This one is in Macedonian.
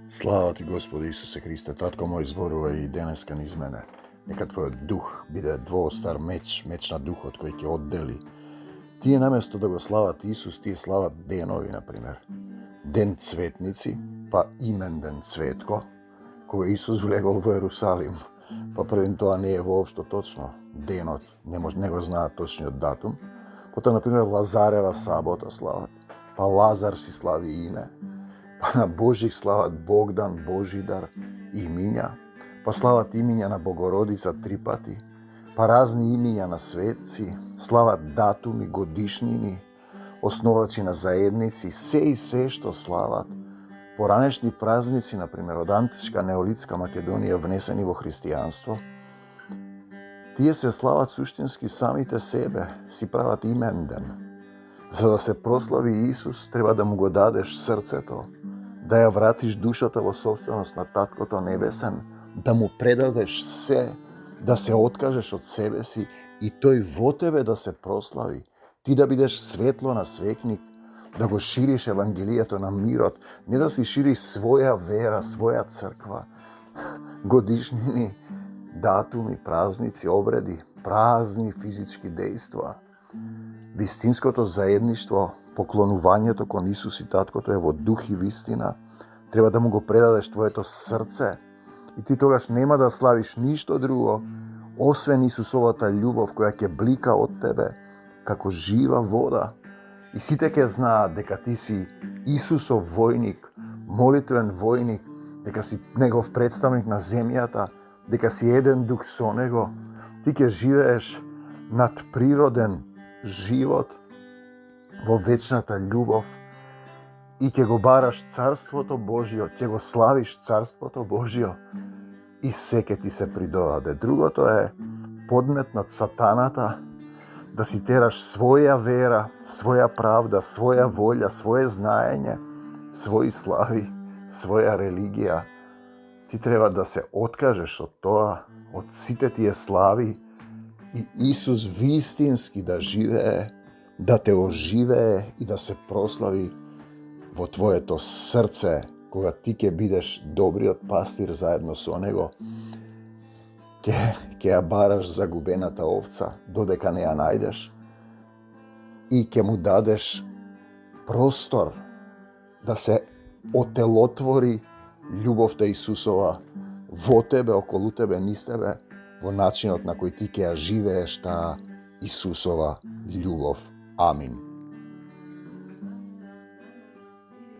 Слава ти, Господи Исусе Христе, Татко мој, зборува и денеска низ мене. Нека Твојот дух биде двоостар меч на духот кој ќе оддели. Тие наместо да го слават Исус, тие слават денови, например. Ден цветници, па имен ден Цветко, кога Исус влегол во Ерусалим. Па првен тоа не е воопшто точно. Денот не го знаат точниот датум. Потоа, например, Лазарева сабота слават. Па Лазар си слави име. Па на Божих слават Богдан, Божидар, имиња. Па слават имиња на Богородица 3 пати. Па разни имиња на светци, слават датуми, годишнини, основачи на заедници, се и се што слават. Поранешни празници, например, од античка неолитска Македонија внесени во христијанство, тие се слават суштински самите себе, си прават имен ден. За да се прослави Исус, треба да му го дадеш срцето, да ја вратиш душата во собственост на Таткото Небесен, да му предадеш се, да се откажеш од себе си и тој во тебе да се прослави. Ти да бидеш светло на свекник, да го шириш Евангелието на мирот, не да си шириш своја вера, своја црква, годишнини, датуми, празници, обреди, празни физички дејства. Вистинското заедништво, поклонувањето кон Исус и Таткото е во дух и вистина. Треба да му го предадеш твоето срце и ти тогаш нема да славиш ништо друго, освен Исусовата љубов која ќе блика од тебе како жива вода. И сите ќе знаат дека ти си Исусов војник, молитвен војник, дека си негов представник на земјата, дека си еден дух со него. Ти ќе живееш надприроден живот во вечната љубов и ќе го бараш Царството Божјо, ќе го славиш Царството Божјо и се ќе ти се придодаде. Другото е подмет над сатаната, да си тераш своја вера, своја правда, своја волја, свое знаење, своји слави, своја религија. Ти треба да се откажеш од тоа, од сите тие слави и Исус вистински да живее, да те оживее и да се прослави во твоето срце, кога ти ќе бидеш добриот пастир заедно со него, ќе ја бараш загубената овца додека не ја најдеш и ќе му дадеш простор да се отелотвори љубовта Исусова во тебе, околу тебе, низ тебе, во начинот на кој ти ќе ја живееш таа Исусова љубов. Амин.